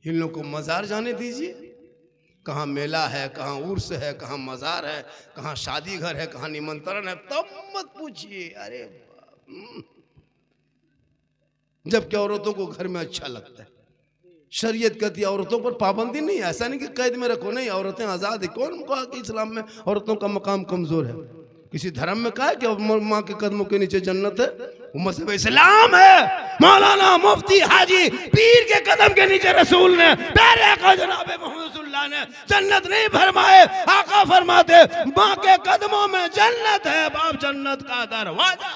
इन लोगों को मज़ार जाने दीजिए। कहाँ मेला है, कहाँ उर्स है, कहाँ मज़ार है, कहाँ शादी घर है, कहाँ निमंत्रण है, तब मत पूछिए। अरे जबकि औरतों को घर में अच्छा लगता है। शरीयत कहती है औरतों पर पाबंदी नहीं, ऐसा नहीं कि कैद में रखो, नहीं, औरतें आज़ाद है। कौन कहा कि इस्लाम में औरतों का मकाम कमज़ोर है? किसी धर्म में कहा है कि माँ के कदमों के नीचे जन्नत है? वो मज़हब इस्लाम है। मौलाना मुफ्ती हाजी पीर के कदम के नीचे रसूल ने, प्यारे आका जनाब मोहम्मद सल्लल्लाहु अलैहि वसल्लम ने जन्नत नहीं फरमाए। आका फरमाते माँ के कदमों में जन्नत है, बाप जन्नत का दरवाजा।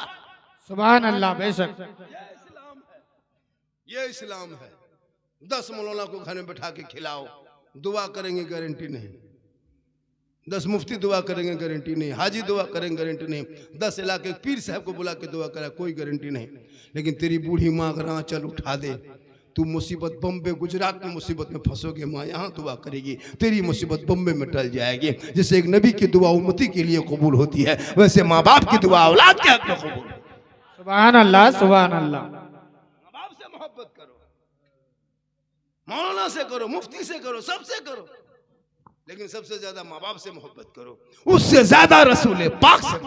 सुभान अल्लाह। बेशक ये इस्लाम है। 10 मौलाना को घर में बैठा के खिलाओ, दुआ करेंगे, गारंटी नहीं। 10 मुफ्ती दुआ करेंगे, गारंटी नहीं। हाजी दुआ करेंगे, गारंटी नहीं। 10 इलाके पीर साहब को बुला के दुआ करा, कोई गारंटी नहीं। लेकिन तेरी बूढ़ी माँ अगर आंचल उठा दे, तू मुसीबत बम्बे गुजरात में मुसीबत में फंसोगे, माँ यहाँ दुआ करेगी, तेरी मुसीबत बम्बे में टल जाएगी। जैसे एक नबी की दुआ उम्मती के लिए कबूल होती है, वैसे माँ बाप की दुआ औलाद के हक में कबूल। सुभान अल्लाह, सुभान अल्लाह। माँ बाप से मोहब्बत करो, मौलाना से करो, मुफ्ती से करो, सबसे करो, लेकिन सबसे ज्यादा माँ बाप से मोहब्बत करो, उससे ज्यादा रसूल पाक से।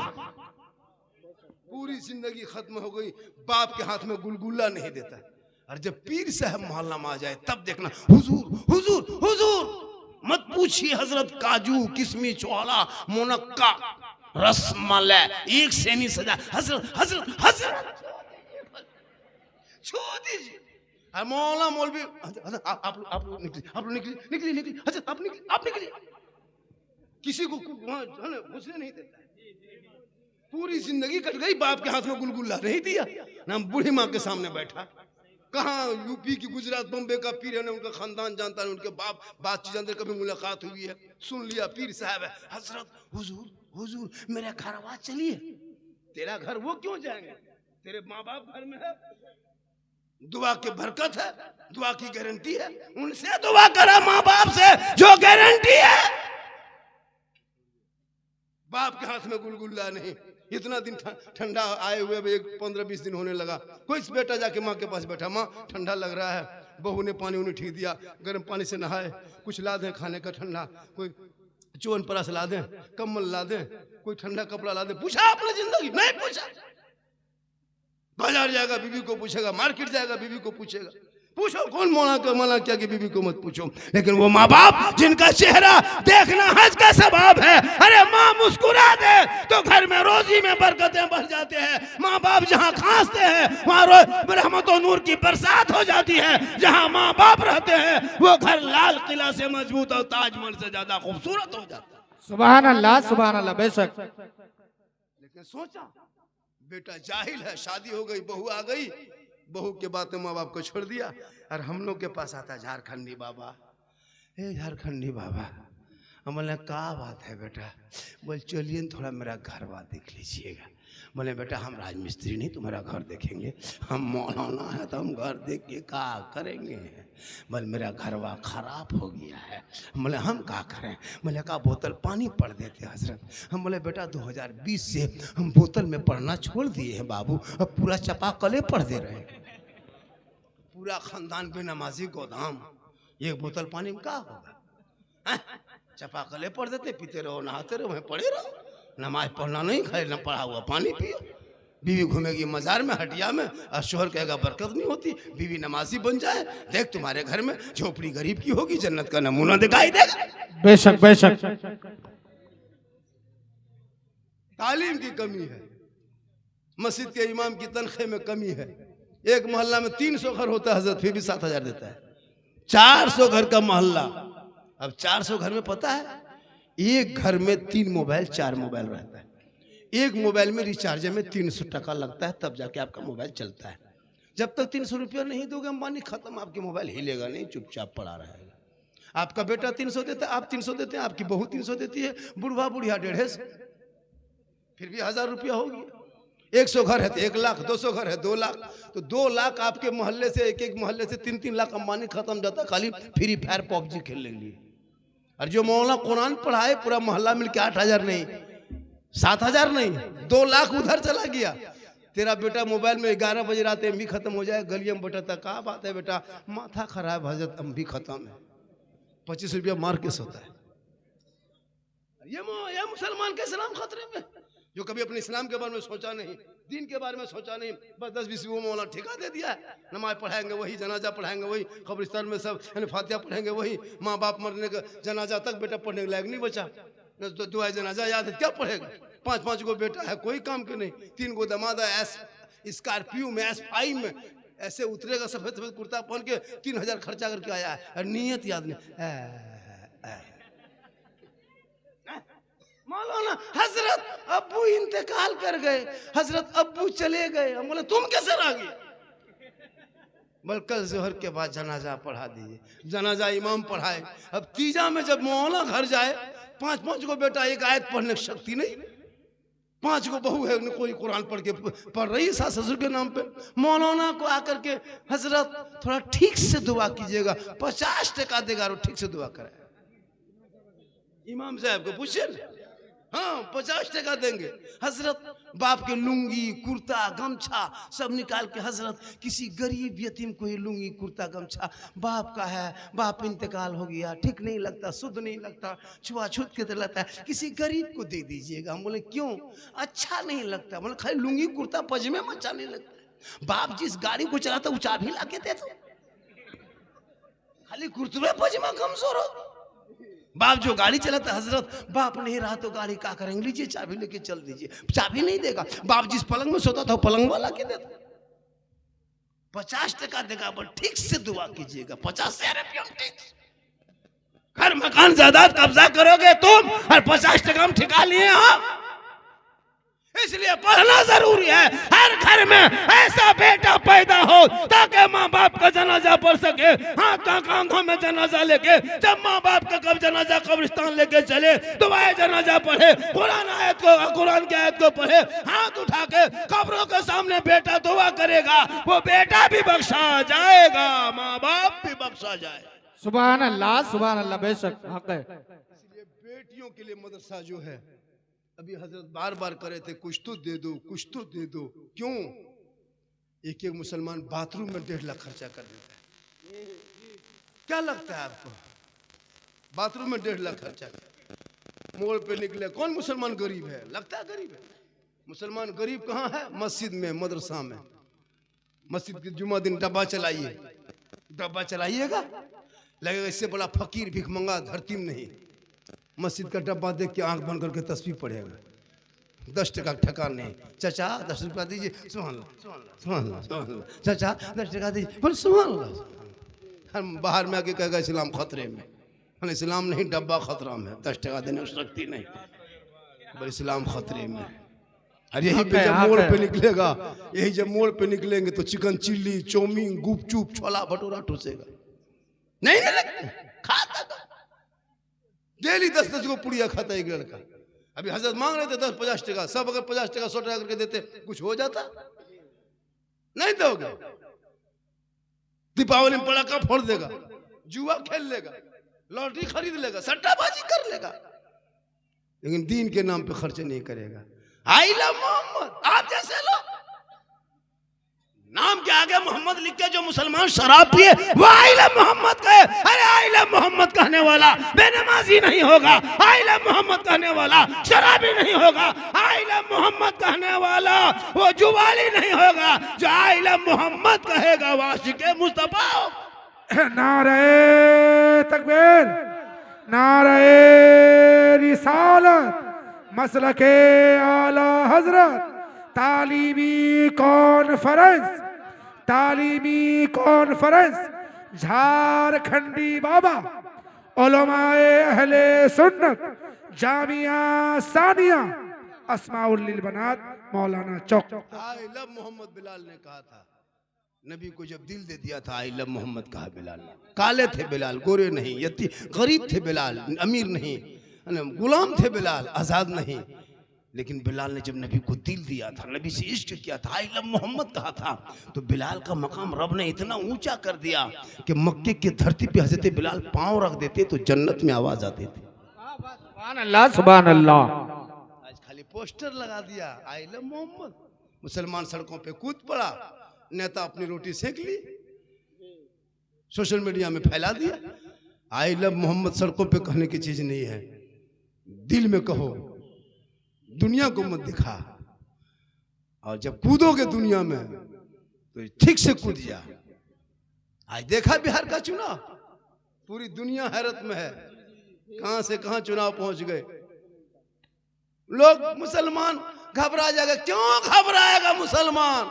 पूरी जिंदगी खत्म हो गई, बाप के हाथ में गुलगुला नहीं देता। और जब पीर साहब मोहल्ला में आ जाए तब देखना, हुजूर हुजूर हुजूर मत पूछिए, हजरत काजू किशमिश चौला मुनक्का रसमलाई एक सेनी सजा, हजरत हजरत हजरत छोड़ दीजिए। मौला मौलवी आप लोग निकलिए हजरत, आप निकलिए। किसी को घुसने नहीं देता। पूरी जिंदगी कट गई, बाप के हाथ में गुलगुला नहीं दिया, ना बूढ़ी माँ के सामने बैठा। कहाँ यूपी की गुजरात बम्बे का पीर है, उनका खानदान जानता है, उनके बातचीत अंदर कभी मुलाकात हुई है, सुन लिया पीर साहब है, हजरत हुजूर हुजूर मेरा घर आवाज चलिए। तेरा घर वो क्यों जाएंगे, तेरे माँ बाप घर में है, दुआ की बरकत है, दुआ की गारंटी है, उनसे दुआ करा, माँ बाप से जो गारंटी है। बाप के हाथ में गुलगुला नहीं। इतना दिन ठंडा आए हुए 15-20 दिन होने लगा, कोई बेटा जाके माँ के पास बैठा, माँ ठंडा लग रहा है, बहू ने पानी उन्हें ठीक दिया, गर्म पानी से नहाए, कुछ ला दें खाने का ठंडा, कोई च्यवनप्राश ला दें, कम्बल ला दें, कोई ठंडा कपड़ा ला दें। पूछा अपनी जिंदगी? नहीं पूछा। बाजार जाएगा बीवी को पूछेगा, मार्केट जाएगा बीवी को पूछेगा। पूछो कौन मना क्या कि बीवी को मत पूछो। लेकिन वो माँ बाप जिनका चेहरा देखना हज का सवाब है, अरे माँ मुस्कुरा दे तो घर में रोजी में बरकतें बढ़ जाते हैं। माँ बाप जहाँ खांसते हैं वहाँ रहमत और नूर की बरसात हो जाती है। जहाँ माँ बाप रहते हैं वो घर लाल किला से मजबूत और ताजमहल से ज्यादा खूबसूरत हो जाता है। सुभान अल्लाह, सुभान अल्लाह। बेशक। लेकिन सोचा बेटा जाहिल है, शादी हो गई, बहू आ गई, बहू के बातें माँ बाप को छोड़ दिया। और हम लोग के पास आता झारखंडी बाबा, ए झारखंडी बाबा, हम बोले क्या बात है बेटा? बोल चलिए थोड़ा मेरा घर बात देख लीजिएगा। बोले बेटा हम राजमिस्त्री नहीं तुम्हारा घर देखेंगे, हम मौलाना है तो हम घर देख के क्या करेंगे? बोले मेरा घरवा खराब हो गया है। बोले हम क्या करें? बोले का बोतल पानी पढ़ देते हजरत। हम बोले बेटा 2020 से हम बोतल में पढ़ना छोड़ दिए हैं बाबू, अब पूरा चपाकले पढ़ दे रहे हैं। पूरा खानदान पे नमाजी गोदाम, एक बोतल पानी में क्या होगा? चपाकले पढ़ देते, पीते रहो, नहाते रहो, वहीं पढ़े रहो। नमाज पढ़ना नहीं, खाली न पढ़ा हुआ पानी पियो। बीवी घूमेगी मजार में, हटिया में, और शोहर कहेगा बरकत नहीं होती। बीवी नमाजी बन जाए, देख तुम्हारे घर में झोपड़ी गरीब की होगी, जन्नत का नमूना दिखाई देगा। बेशक बेशक। तालीम की कमी है, मस्जिद के इमाम की तनख्वाह में कमी है। एक मोहल्ला में 300 घर होता है हजरत, फिर भी 7,000 देता है। 400 घर का मोहल्ला, अब 400 घर में पता है एक घर में 3 मोबाइल 4 मोबाइल रहता है। एक मोबाइल में रिचार्ज में 300 टका लगता है, तब जाके आपका मोबाइल चलता है। जब तक 300 रुपया नहीं दोगे अंबानी खत्म, आपके मोबाइल हिलेगा नहीं, चुपचाप पड़ा रहेगा। आपका बेटा 300 देता है, आप 300 देते हैं, आपकी बहू 300 देती है, बुढ़वा बुढ़िया 150, फिर भी 1000 रुपया होगी। 100 घर है तो 1 लाख, 200 घर है 2 लाख, तो 2 लाख आपके मोहल्ले से, एक मोहल्ले से 3-3 लाख अंबानी खत्म जाता खाली फ्री फायर पबजी खेलने के लिए। और जो मौलाना कुरान पढ़ाए पूरा मोहल्ला मिलकर 8,000 नहीं, 7,000 नहीं, 2 लाख उधर चला गया। तेरा बेटा मोबाइल में 11 बजे रात एमबी खत्म हो जाए, गलियों में बैठा था, कहा बात है बेटा, माथा खराब हजरत एमबी खत्म है, 25 रुपया मार के सोता है। ये मुसलमान के इस्लाम खतरे में, जो कभी अपने इस्लाम के बारे में सोचा नहीं, दीन के बारे में सोचा नहीं, बस 10-20 वो मौला ठेका दे दिया है। नमाज पढ़ाएंगे वही, जनाजा पढ़ाएंगे वही, कब्रिस्तान में सब फातिहा पढ़ेंगे वही, माँ बाप मरने का जनाजा तक बेटा पढ़ने के लायक नहीं बचा, न तो दुआ जनाजा याद है, क्या पढ़ेगा? 5-5 को बेटा है, कोई काम के नहीं, 3 को दमाद है, स्कॉर्पियो में S5 में ऐसे उतरेगा, सफेद सफेद कुर्ता पहन के 3000 खर्चा करके आया है, और नीयत याद नहीं। मौलाना हजरत अब्बू इंतकाल कर गए, हजरत अब्बू चले गए, हम बोले तुम कैसे रह गए? बल कल जोहर के बाद जनाजा पढ़ा दीजिए, जनाजा इमाम पढ़ाए। अब तीजा में जब मौलाना घर जाए, 5-5 को बेटा एक आयत पढ़ने की शक्ति नहीं, 5 को बहू है, कोई कुरान पढ़ रही है सास ससुर के नाम पे। मौलाना को आकर के हजरत थोड़ा ठीक से दुआ कीजिएगा, 50 टका देगा और ठीक से दुआ कराए। इमाम साहब को पूछिए, हाँ 50 टका देंगे। हजरत बाप के लुंगी कुर्ता गमछा सब निकाल के, हजरत किसी गरीब यतीम को ही लुंगी कुर्ता गमछा, बाप का है, बाप इंतकाल हो गया, ठीक नहीं लगता, शुद्ध नहीं लगता, छुआछूत के तरह लगता है, किसी गरीब को दे दीजिएगा। हम बोले क्यों? अच्छा नहीं लगता। बोले खाली लुंगी कुर्ता पजमे में अच्छा नहीं लगता। बाप जिस गाड़ी को चलाता वो चाबी ला के दे दो, खाली कुर्ते पजमा कमजोर हो। बाप जो गाड़ी चलाता, हजरत बाप नहीं रहा तो गाड़ी क्या करेंगे, लीजिए चाबी लेके चल दीजिए, चाबी नहीं देगा। बाप जिस पलंग में सोता था पलंग वाला के देता, 50 टका देगा, पर ठीक से दुआ कीजिएगा। 50,000 रुपया घर मकान जायदाद कब्जा करोगे तुम, और 50 टका हम ठिका लिए हैं। इसलिए पढ़ना जरूरी है, हर घर में ऐसा बेटा पैदा हो ताकि माँ बाप का जनाजा पढ़ सके, हाथ का कांधों में जनाजा लेके, जब माँ बाप का कब जनाजा कब्रिस्तान लेके चले, दुआए जनाजा पढ़े, कुरान की आयत को पढ़े, हाथ उठा के कब्रों के सामने बेटा दुआ करेगा, वो बेटा भी बख्शा जाएगा, माँ बाप भी बख्शा जाए। सुभान अल्लाह बेशक हक है। इसलिए बेटियों के लिए मदरसा जो है, अभी हजरत बार बार करे थे, कुछ तो दे दो, कुछ तो दे दो। क्यों? एक मुसलमान बाथरूम में 1.5 लाख खर्चा कर देता है। क्या लगता है आपको? बाथरूम में 1.5 लाख खर्चा कर, मोड़ पे निकले, कौन मुसलमान गरीब है? लगता है गरीब है। मुसलमान गरीब कहाँ है? मस्जिद में, मदरसा में। मस्जिद के जुम्मा दिन डब्बा चलाइए, डब्बा चलाइएगा, लगेगा इससे बड़ा फकीर भिखमंगा धरती में नहीं। मस्जिद का डब्बा देख के आंख बंद करके तस्बीह पढ़ेगा, 10 टका ठकान नहीं। चाचा 10 रुपया दीजिए, सुभान अल्लाह, चाचा 10 टका दीजिए, बोले सुभान अल्लाह। हम बाहर में आके कहेगा इस्लाम खतरे में, इस्लाम नहीं डब्बा खतरा में, 10 टका देने की शक्ति नहीं, बोले इस्लाम खतरे में। और यही पे जब मोड़ पे निकलेगा, यही जब मोड़ पे निकलेंगे तो चिकन चिल्ली, चौमीन, गुपचुप, छोला भटूरा ठूसेगा, नहीं खाता। डेली 10-10 को पुड़िया खाता एक लड़का। अभी हजरत मांग रहे थे 10-50 टका, सब अगर 50 टका 100 टका करके देते, कुछ हो जाता? नहीं दोगे। दीपावली में पटाखा फोड़ देगा, जुआ खेल लेगा, लॉटरी खरीद लेगा, सट्टाबाजी कर लेगा, लेकिन दीन के नाम पे खर्च नहीं करेगा। आइला मोहम्मद, आप जैसे लोग नाम के आगे मोहम्मद लिख के जो मुसलमान शराब पिए वो आइला मोहम्मद कहे। अरे आइला मोहम्मद कहने वाला बेनमाजी नहीं होगा, आइला मोहम्मद कहने वाला शराबी नहीं होगा, आइला मोहम्मद कहने वाला वो जुवाली नहीं होगा, जो आइला मोहम्मद कहेगा वो आशिक़े मुस्तफा होगा। नारे तकबीर, नारे रिसालत, मसलके आला हजरत, तालीमी कॉन्फ्रेंस झारखंडी बाबा उलमाए अहले सुन्नत जामिया सानिया अस्माउल लिल बनात मौलाना चौक। आई लव मोहम्मद बिलाल ने कहा था, नबी को जब दिल दे दिया था आई लव मोहम्मद कहा बिलाल ने। काले थे बिलाल, गोरे नहीं, गरीब थे बिलाल, अमीर नहीं, गुलाम थे बिलाल, आजाद नहीं, लेकिन बिलाल ने जब नबी को दिल दिया था, नबी से इश्क किया था, आई लव मोहम्मद कहा था, तो बिलाल का मकाम रब ने इतना ऊंचा कर दिया कि मक्के की धरती पे हजरत बिलाल पांव रख देते तो जन्नत में आवाज आती थी। सुभान अल्लाह, सुभान अल्लाह। आज खाली पोस्टर लगा दिया आई लव मोहम्मद, मुसलमान सड़कों पे कूद पड़ा, नेता अपनी रोटी सेक ली, सोशल मीडिया में फैला दिया। आई लव मोहम्मद सड़कों पे कहने की चीज नहीं है, दिल में कहो, दुनिया को मत दिखा। और जब कूदोगे दुनिया में तो ठीक से कूद जा। आज देखा बिहार का चुनाव, पूरी दुनिया हैरत में है, कहां से कहां चुनाव पहुंच गए। लोग मुसलमान घबरा जाएगा, क्यों घबराएगा मुसलमान?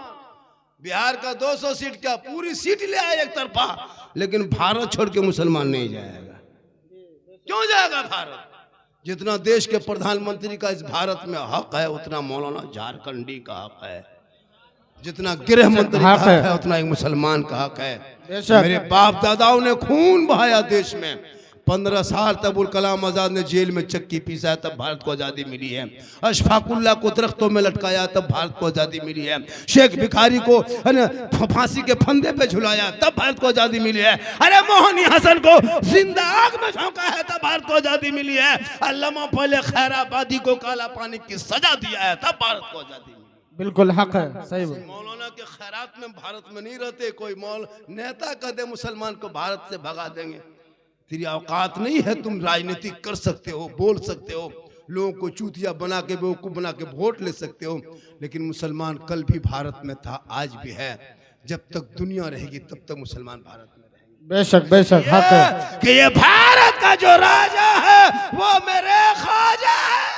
बिहार का 200 सीट क्या पूरी सीट ले आए एक तरफा, लेकिन भारत छोड़ के मुसलमान नहीं जाएगा। क्यों जाएगा भारत? जितना देश के प्रधानमंत्री का इस भारत में हक है, उतना मौलाना झारखंडी का हक है। जितना गृह मंत्री का हक है, उतना एक मुसलमान का हक है। मेरे बाप दादाओं ने खून बहाया देश में। 15 साल तक अबुल कलाम आजाद ने जेल में चक्की पीसा, तब भारत को आज़ादी मिली है। अशफाकुल्ला को दरख्तों में लटकाया, तब भारत को आज़ादी मिली है। शेख भिखारी को फांसी के फंदे पे झुलाया, तब भारत को आज़ादी मिली है। अरे मोहनी हसन को जिंदा आग में झोंका है, तब भारत को आज़ादी मिली है। अल्लामा पहले खैराबादी को काला पानी की सजा दिया है, तब भारत को आज़ादी मिली। बिल्कुल हक है, सही बात। मौलाना के खैरात में भारत में नहीं रहते। कोई नेता कह दे मुसलमान को भारत से भगा देंगे, तेरी औकात नहीं है। तुम राजनीतिक कर सकते हो, बोल सकते हो, लोगों को चूतिया बना के बेवकूफ बना के वोट ले सकते हो, लेकिन मुसलमान कल भी भारत में था, आज भी है। जब तक दुनिया रहेगी तब तक मुसलमान भारत में रहेंगे। बेशक बेशक हक है कि ये भारत का जो राजा है वो मेरे ख्वाजा है।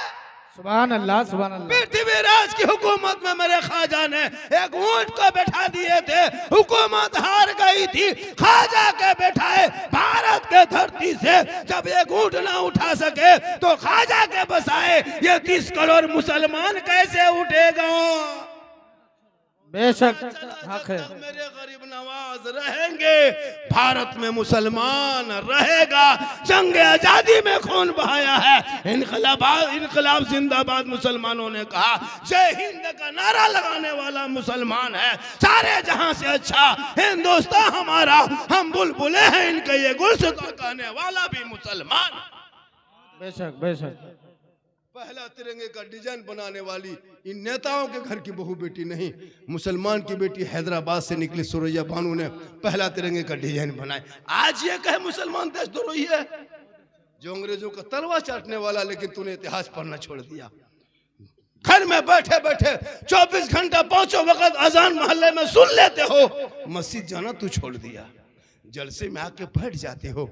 सुभान अल्लाह, सुभान अल्लाह। पृथ्वीराज की हुकूमत में मेरे ख्वाजा ने एक ऊंट को बैठा दिए थे, हुकूमत हार गई थी, ख्वाजा के बैठाए भारत के धरती से जब एक ऊंट ना उठा सके तो ख्वाजा के बसाए ये 30 करोड़ मुसलमान कैसे उठेगा? बेशक हक है। मेरे गरीब नवाज रहेंगे, भारत में मुसलमान रहेगा। जंग आजादी में खून बहाया है, इनकलाब जिंदाबाद मुसलमानों ने कहा। जय हिंद का नारा लगाने वाला मुसलमान है। सारे जहां से अच्छा हिंदुस्तान हमारा, हम बुलबुले हैं इनके, ये गुलशता कहने वाला भी मुसलमान। बेशक बेशक। पहला तिरंगे का डिजाइन बनाने वाली इन नेताओं के घर की बहू बेटी नहीं, मुसलमान की बेटी हैदराबाद से निकली सुरैया बानू ने पहला तिरंगे का डिजाइन बनाए। आज ये कहे मुसलमान देशद्रोही है, जो अंग्रेजों का तलवा चाटने वाला, लेकिन तूने इतिहास पढ़ना छोड़ दिया। घर में बैठे बैठे 24 घंटा 5 वक्त अजान मोहल्ले में सुन लेते हो, मस्जिद जाना तू छोड़ दिया। जलसे में आके बैठ जाते हो,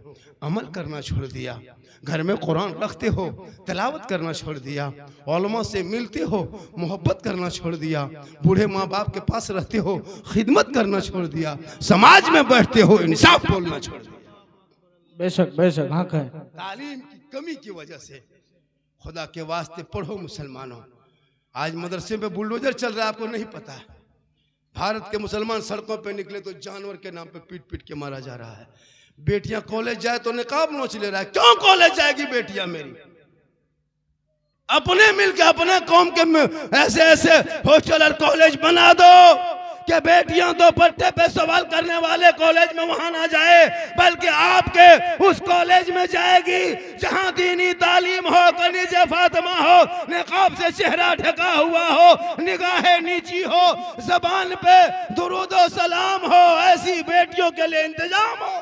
अमल करना छोड़ दिया। घर में कुरान रखते हो, तिलावत करना छोड़ दिया। उलमा से मिलते हो, मोहब्बत करना छोड़ दिया। बूढ़े माँ बाप के पास रहते हो, खिदमत करना छोड़ दिया। समाज में बैठते हो, इंसाफ बोलना छोड़ दिया। बेशक बेशक हक है। तालीम की कमी की वजह से खुदा के वास्ते पढ़ो मुसलमानों। आज मदरसे में बुलडोजर चल रहा है, आपको नहीं पता है। भारत के मुसलमान सड़कों पे निकले तो जानवर के नाम पे पीट पीट के मारा जा रहा है। बेटियां कॉलेज जाए तो निकाब नोच ले रहा है। क्यों कॉलेज जाएगी बेटियां मेरी? अपने मिलके अपने कौम के ऐसे ऐसे हॉस्टल और कॉलेज बना दो कि बेटियां दो पट्टे पे सवाल करने वाले कॉलेज में वहां ना जाए, बल्कि आपके उस कॉलेज में जाएगी जहां दीनी तालीम हो, कनीज़े फातिमा हो, निकाब से चेहरा ढका हुआ हो, निगाहें नीची हो, जबान पे दुरूद और सलाम हो। ऐसी बेटियों के लिए इंतजाम हो।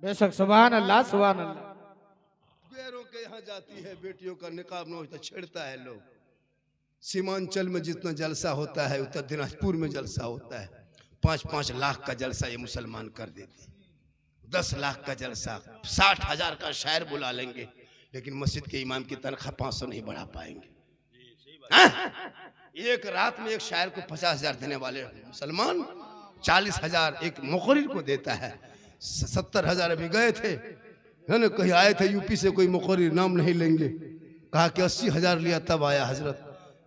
बेशक सुभान अल्लाह, सुभान अल्लाह। बेरों के यहाँ जाती है बेटियों का निकाब न होता, छेड़ता है लोग। सीमांचल में जितना जलसा होता है, उत्तर दिनाजपुर में जलसा होता है। 5-5 लाख का जलसा ये मुसलमान कर देते। 10 लाख का जलसा, 60,000 का शायर बुला लेंगे, लेकिन मस्जिद के इमाम की तनख्वाह 500 नहीं बढ़ा पाएंगे। एक रात में एक शायर को 50,000 देने वाले मुसलमान 40,000 एक मुकर्रिर को देता है। 70,000 अभी गए थे, है ना, कहीं आए थे यूपी से कोई मुकर्रिर, नाम नहीं लेंगे, कहा कि 80,000 लिया, तब आया हजरत।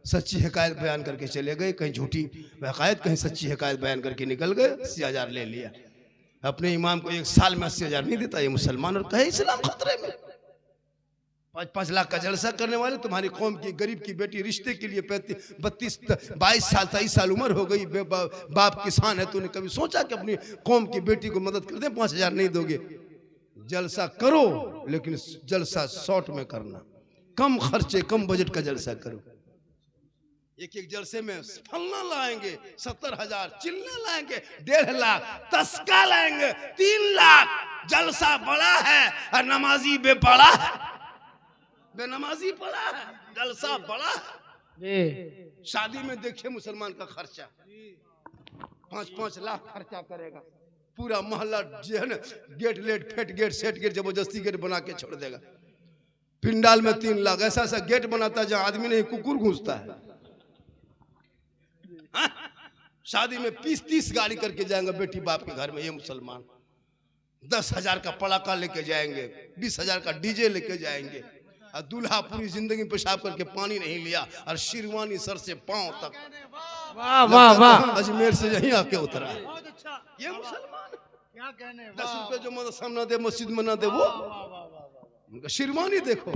सच्ची हकायत बयान करके चले गए, कहीं झूठी हकायत, कहीं सच्ची हकायत बयान करके निकल गए, 80,000 ले लिया। अपने इमाम को एक साल में 80,000 नहीं देता ये मुसलमान, और कहे इस्लाम खतरे में। 5-5 लाख का जलसा करने वाले, तुम्हारी कौम की गरीब की बेटी रिश्ते के लिए 22 साल 23 साल उम्र हो गई, बाप किसान है, तूने कभी सोचा कि अपनी कौम की बेटी को मदद कर दे? 5,000 नहीं दोगे? जलसा करो, लेकिन जलसा शॉर्ट में करना, कम खर्चे कम बजट का जलसा करो। एक एक जलसे में फलना लाएंगे 70,000, चिल्ला लाएंगे 1.5 लाख, तस्का लाएंगे 3 लाख। जलसा बड़ा है और नमाजी बेपड़ा है, बेनमाजी पड़ा है, जलसा बड़ा है। शादी में देखिए मुसलमान का खर्चा 5-5 लाख खर्चा करेगा, पूरा मोहल्ला जो है ना गेट लेट फेट गेट सेट गेट जबरदस्ती गेट बना के छोड़ देगा। पिंडाल में 3 लाख, ऐसा ऐसा गेट बनाता है जहां आदमी नहीं कुकुर घुसता है। शादी में 20-30 गाड़ी करके जाएंगे बेटी बाप के घर में ये मुसलमान। 10,000 का पड़ाका लेके जाएंगे, 20,000 का डीजे लेके जाएंगे, और दूल्हा पूरी जिंदगी पेशाब करके पानी नहीं लिया और शेरवानी सर से पांव तक। वाह वाह वाह, अजमेर से यहीं आके उतरा है ये मुसलमान। क्या कहने, 10 रुपए जो मदरसा ना दे मस्जिद में ना दे वो उनका शेरवानी देखो,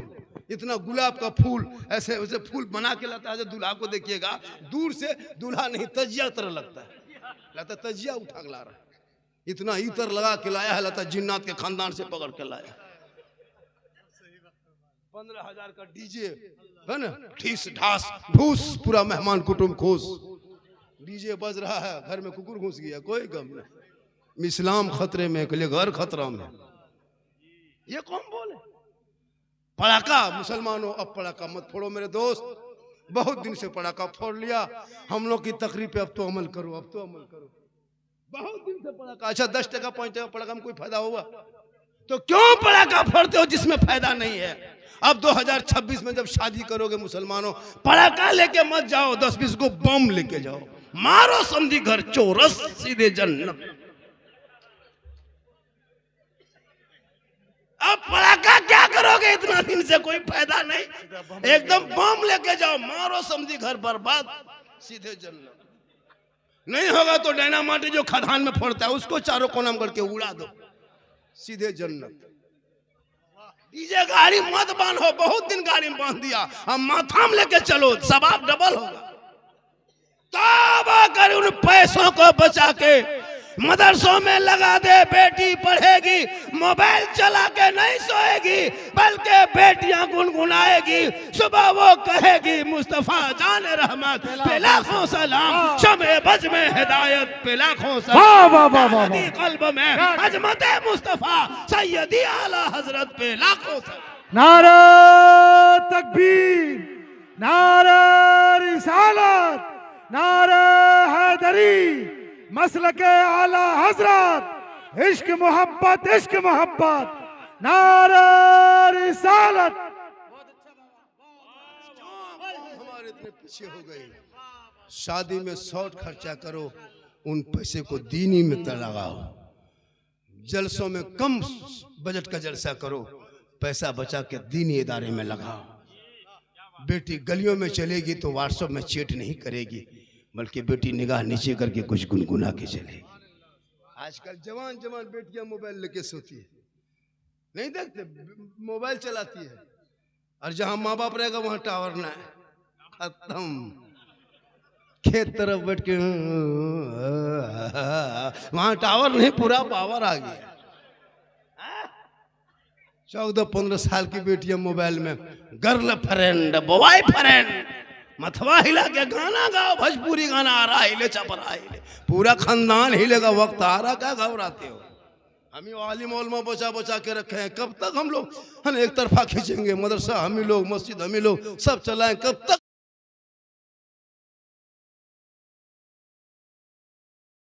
इतना गुलाब का फूल ऐसे वैसे फूल बना के लाता है। दूल्हा को देखिएगा दूर से, दूल्हा नहीं तजिया तरह लगता है, लगता तजिया उठा के ला रहा है, इतना इतर लगा के लाया है, लगता जिन्नात के खानदान से पकड़ के लाया। 15,000 का डीजे है ना, ठीस ढास ढूस, पूरा मेहमान कुटुंब खुश, डीजे बज रहा है, घर में कुकुर घुस गया, कोई गम नहीं। इस्लाम खतरे में, के लिए घर खतरा में, ये कौन बोले? पड़ाका मुसलमानों, अब पड़ाका मत फोड़ो मेरे दोस्त, बहुत दिन से पड़ाका फोड़ लिया। हम लोग की तकरीर पे अब तो अमल करो, अब तो अमल करो। बहुत दिन से पड़ाका, अच्छा 10 टका 5 टका पड़ाका में कोई फायदा हुआ तो क्यों पड़ाका फोड़ते हो जिसमें फायदा नहीं है? अब 2026 में जब शादी करोगे मुसलमानों, पड़ाका लेके मत जाओ, 10-20 को बम लेके जाओ, मारो समझी घर चोरस सीधे जन्नत। अब पड़ाका क्या करोगे, इतना दिन से कोई फायदा नहीं, एकदम बम लेके जाओ, मारो समझी घर बर्बाद सीधे जन्नत। नहीं होगा तो डायनामाइट जो खदान में फोड़ता है उसको चारों कोना में करके उड़ा दो, सीधे जन्नत। डीजे गाड़ी मत बांधो, बहुत दिन गाड़ी में बांध दिया, अब माथा में लेके चलो, सवाब डबल होगा। तौबा कर, उन पैसों को बचा के मदरसों में लगा दे, बेटी पढ़ेगी, मोबाइल चला के नहीं सोएगी, बल्कि बेटियां गुनगुनाएगी, सुबह वो कहेगी मुस्तफा जान रहमत पे लाखों सलाम, शमे बज में हिदायत पे लाखों सलाम, कल्ब में अजमत मुस्तफा सैयदी आला हजरत पे लाखों सलाम। नारा तकबीर, नारा रिसालत, नारा हैदरी, मसलके आला हजरत, इश्क मोहब्बत, इश्क मोहब्बत, नारा रिसालत। हमारे इतने पीछे हो गए, शादी में शॉर्ट खर्चा करो, उन पैसे को दीनी में लगाओ। जलसों में कम बजट का जलसा करो, पैसा बचा के दीनी इदारे में लगाओ। बेटी गलियों में चलेगी तो व्हाट्सएप में चैट नहीं करेगी, बल्कि बेटी निगाह नीचे करके कुछ गुनगुना के चलेगी। आजकल जवान जवान बेटियां मोबाइल लेके सोती है, नहीं देखते, मोबाइल चलाती है, और जहां माँ बाप रहेगा वहां टावर ना है, खत्म। खेत तरफ बैठ के वहां टावर नहीं, पूरा पावर आ गया। 14-15 साल की बेटियां मोबाइल में गर्ल फ्रेंड, बॉय फ्रेंड, मथवा हिला के गाना गाओ, भोजपुरी गाना आ रहा हिले चपरा हिले, पूरा खानदान हिलेगा, वक्त आ रहा, क्या घबराते हो? हम ही आलिम उलमा बचा बचा के रखे हैं, कब तक हम लोग एक तरफा खींचेंगे? मदरसा हम ही लोग, मस्जिद हम ही लोग, सब चलाएं, कब तक